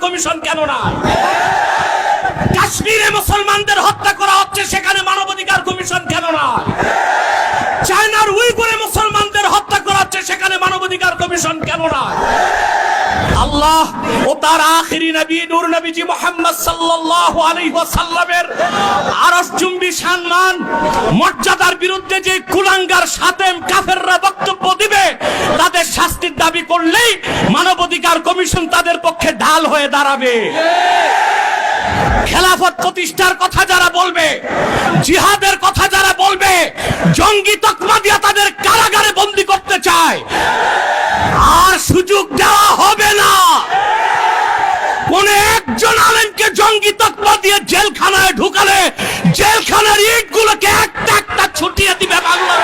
Commission কেন নাই? কাশ্মীরে মুসলমানদের হত্যা করা হচ্ছে, সেখানে মানবাধিকার কমিশন কেন নাই? চায়নার উইগুরে মুসলমানদের হত্যা করা হচ্ছে, সেখানে মানবাধিকার কমিশন কেন নাই? আল্লাহ ও তার আখিরি নবী নূর নবীজি মুহাম্মদ সাল্লাল্লাহু আলাইহি ওয়াসাল্লামের আরশচুম্বী সম্মান মর্যাদার বিরুদ্ধে যে কুলাঙ্গার শাতেম কাফেররা বক্তব্য দিবে, তাদের শাস্তির দাবি করলেই মানবাধিকার কমিশন তাদের পক্ষে ঢাল হয়ে দাঁড়াবে। খেলাফত প্রতিষ্ঠার কথা যারা বলবে, জিহাদের কথা যারা বলবে, জঙ্গি তকমা দিয়ে তাদের কারাগারে বন্দী করতে চায়, আর সুযোগ দেওয়া হবে না। কোন একজন আলেমকে জঙ্গি তকমা দিয়ে জেলখানায় ঢুকালে জেলখানার ইটগুলোকে একটা একটা ছুটিয়ে দিবে বাংলা।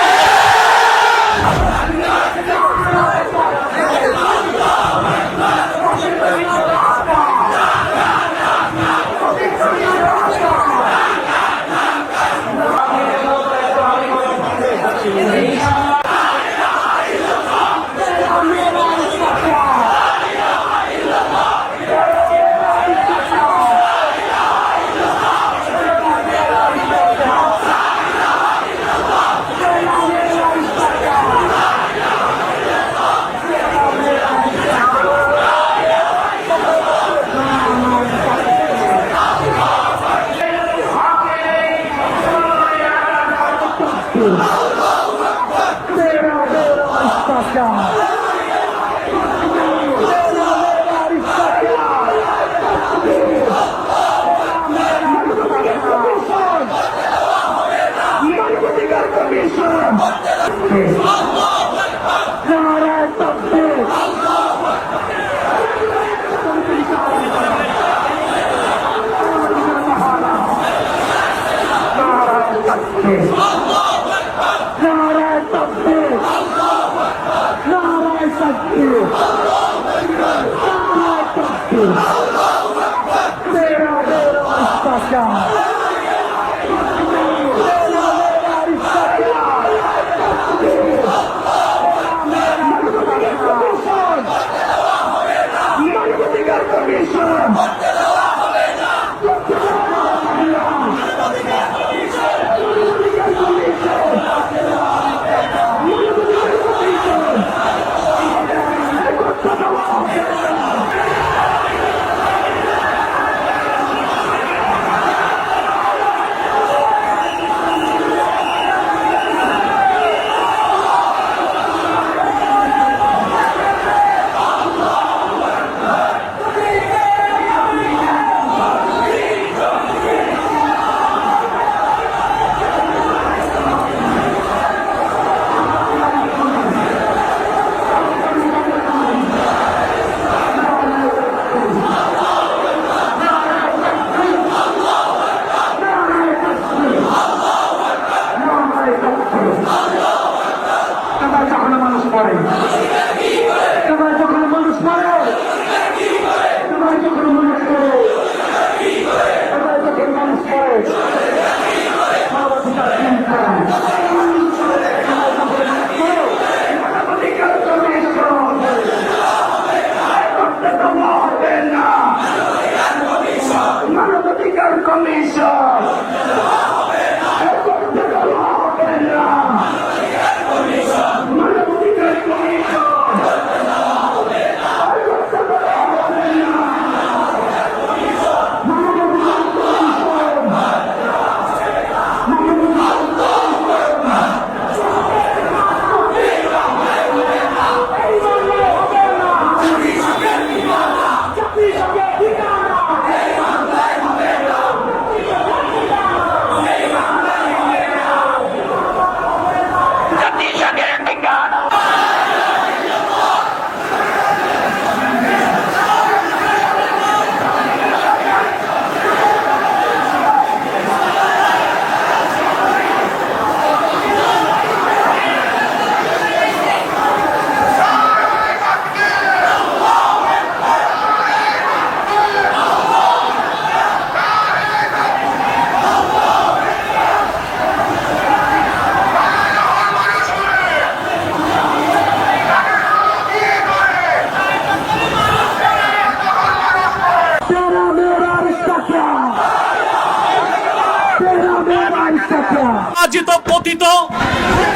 পরাজিত পতিত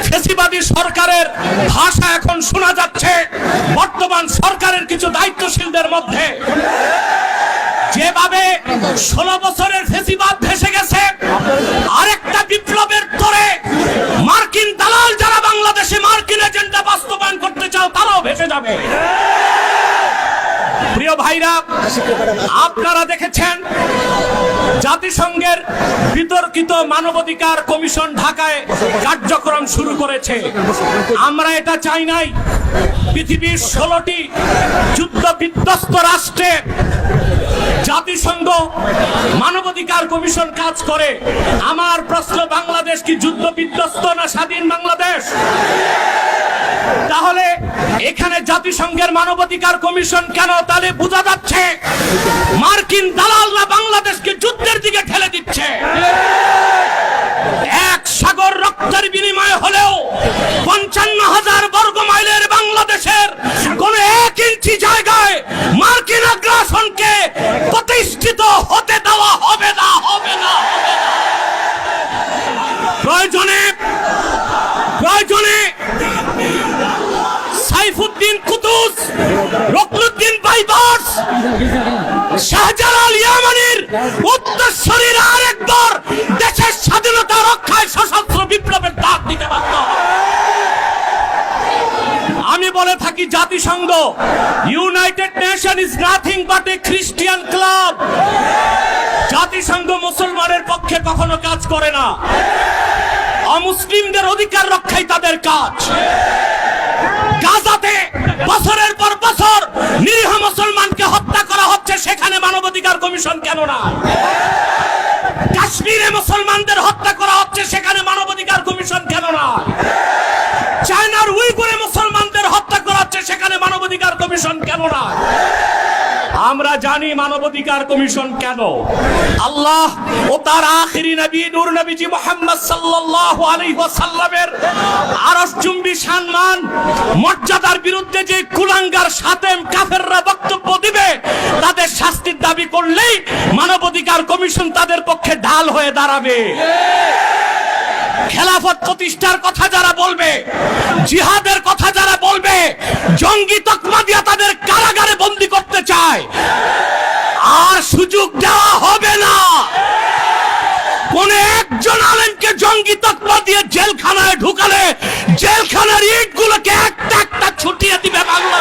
ফ্যাসিবাদী সরকারের ভাষা এখন শোনা যাচ্ছে বর্তমান সরকারের কিছু দায়িত্বশীলদের মধ্যে। যেভাবে 16 বছরের ফ্যাসিবাদ ভেসে গেছে, আরেকটা বিপ্লবের তরে মার্কিন দালাল যারা বাংলাদেশে মার্কিন এজেন্ডা বাস্তবায়ন করতে চাও তারাও ভেসে যাবে। প্রিয় ভাইরা, আপনারা দেখেছেন জাতিসংঘের বিতর্কিত মানবাধিকার কমিশন ঢাকায় কার্যক্রম শুরু করেছে। আমরা এটা চাই নাই। পৃথিবীর 16টি যুদ্ধ বিধ্বস্ত রাষ্ট্রে জাতিসংঘ মানবাধিকার কমিশন কাজ করে। আমার প্রশ্ন, বাংলাদেশ কি যুদ্ধ বিধ্বস্ত না স্বাধীন বাংলাদেশ? তাহলে এখানে জাতিসংঘের মানবাধিকার কমিশন কেন? তাহলে বোঝা যাচ্ছে মার্কিন দালালরা বাংলাদেশকে যুদ্ধের দিকে ঠেলে দিচ্ছে। এক সাগর রক্তের বিনিময়ে হলেও 55,000 বর্গ মাইলের বাংলাদেশের কোন 1 ইঞ্চি জায়গায় মার্কিন আগ্রাসনকে প্রতিষ্ঠিত হতে দেওয়া হবে না, হবে না, হবে না। প্রয়োজনে সাইফুদ্দিন কুতুস, রকনুদ্দিন বাইবাস, শাহজালাল ইয়ামানির উত্তরসূরিরা আরেকবার দেশের স্বাধীনতা রক্ষায় সশস্ত্র বিপ্লবের ডাক দিতে বাধ্য হবে। আমি বলে থাকি, জাতিসংঘ, United nation is nothing but A Christian club. জাতিসংঘ মুসলমানের পক্ষে কখনো কাজ করে না। অমুসলিমদের অধিকার রক্ষাই তাদের কাজ। গাজাতে বছরের পর বছর নিরীহ মুসলমানকে হত্যা করা হচ্ছে, সেখানে মানবাধিকার কমিশন কেন না? কাশ্মীরে মুসলমানদের হত্যা করা হচ্ছে, সেখানে মানবাধিকার কমিশন কেন না? চায়নার উইগুরে মুসলমানদের হত্যা করা হচ্ছে, সেখানে মানবাধিকার কমিশন কেন না? আমরা জানি মানবাধিকার কমিশন কেন। আল্লাহ ও তার আখিরি নবী নূর নবীজি মুহাম্মদ সাল্লাল্লাহু আলাইহি ওয়াসাল্লামের আরশচুম্বী সম্মান মর্যাদার বিরুদ্ধে যে কুলাঙ্গার সাতেম কাফেররা বক্তব্য দিবে, তাদের শাস্তির দাবি করলেই মানবাধিকার কমিশন তাদের পক্ষে ঢাল হয়ে দাঁড়াবে। খেলাফত প্রতিষ্ঠার কথা যারা বলবে, জিহাদের কথা যারা বলবে, জঙ্গি তকমা দিয়া তাদের কারাগারে বন্দী করতে চায়, আর সুযোগ দেওয়া হবে না। কোন একজন আলেমকে জঙ্গি তকমা দিয়ে জেলখানায় ঢুকালে জেলখানার ইটগুলোকে একটা একটা ছুটিয়ে দিবে বাংলা।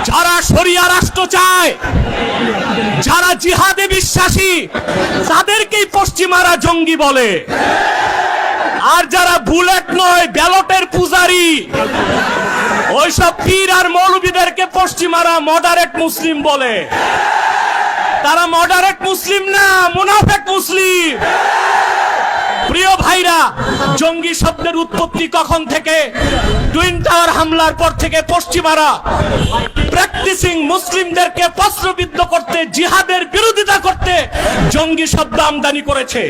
যারা শরিয়া রাষ্ট্র চায়, যারা জিহাদে বিশ্বাসী, তাদেরকেই পশ্চিমারা জঙ্গি বলে। আর যারা বুলেট নয়, ব্যালটের পূজারি, ওইসব পীর আর মৌলবীদেরকে পশ্চিমারা মডারেট মুসলিম বলে। তারা মডারেট মুসলিম না, মুনাফেক মুসলিম। প্রিয় ভাইরা, জঙ্গি শব্দের উৎপত্তি কখন থেকে? টুইন টাওয়ার হামলার পর থেকে পশ্চিমারা প্র্যাকটিসিং মুসলিমদেরকে প্রশ্নবিদ্ধ করতে, জিহাদের বিরোধিতা করতে জঙ্গি শব্দ আমদানি করেছে।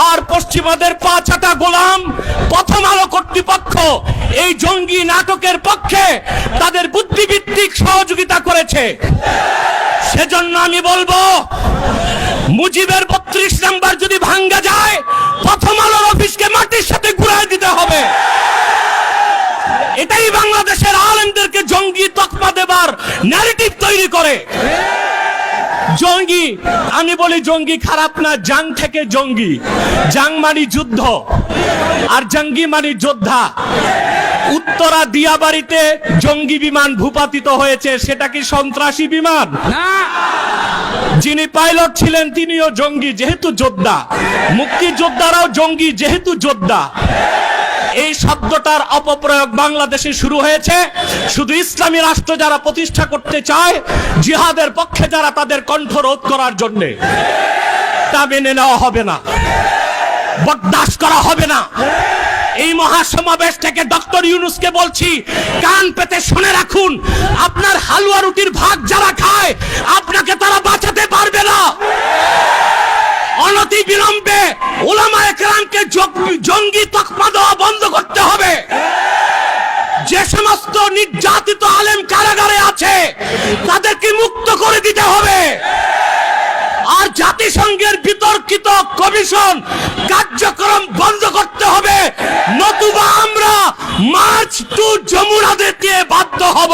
আর পশ্চিমাদের পা চাটা গোলাম প্রথম আলো কর্তৃপক্ষ এই জঙ্গি নাটকের পক্ষে তাদের বুদ্ধিভিত্তিক সহযোগিতা করেছে। সেজন্য আমি বলবো, মুজিবের 32 নাম্বার যদি ভাঙ্গা যায়, প্রথম আলোর অফিসকে মাটির সাথে ঘুরায় দিতে হবে। এটাই বাংলাদেশের আলেমদেরকে জঙ্গি তকমা দেবার ন্যারেটিভ তৈরি করে। জঙ্গি, আমি বলি জঙ্গি খারাপ না, জাং থেকে জঙ্গি। জাং মানে যুদ্ধ, আর জঙ্গি মানে যোদ্ধা। উত্তরা দিয়াবাড়িতে জঙ্গি বিমান ভূপাতিত হয়েছে, সেটা কি সন্ত্রাসী বিমান? না। যিনি পাইলট ছিলেন তিনিও জঙ্গি, যেহেতু যোদ্ধা। মুক্তিযোদ্ধারাও জঙ্গি, যেহেতু যোদ্ধা। এই শব্দটার অপপ্রয়োগ বাংলাদেশে শুরু হয়েছে শুধু ইসলামী রাষ্ট্র যারা প্রতিষ্ঠা করতে চায়, জিহাদের পক্ষে যারা, তাদের কণ্ঠ রোধ করার জন্য। তা মেনে নেওয়া হবে না, বরদাস্ত করা হবে না। এই মহাসমাবেশ থেকে ডক্টর ইউনূসকে বলছি, কান পেতে শুনে রাখুন, আপনার হালুয়া রুটির ভাগ যারা খায়, আপনাকে তারা বাঁচাতে পারবে না। অনতি বিলম্বে উলামায়ে কেরামকে জঙ্গি তকমা দেওয়া বন্ধ করতে হবে। যে সমস্ত নির্যাতিত আলেম কারাগারে আছে তাদেরকে মুক্ত করে দিতে হবে। আর জাতিসংঘের বিতর্কিত কমিশন কার্যক্রম বন্ধ করতে হবে, নতুবা আমরা মার্চ টু যমুনা দিতে বাধ্য হব।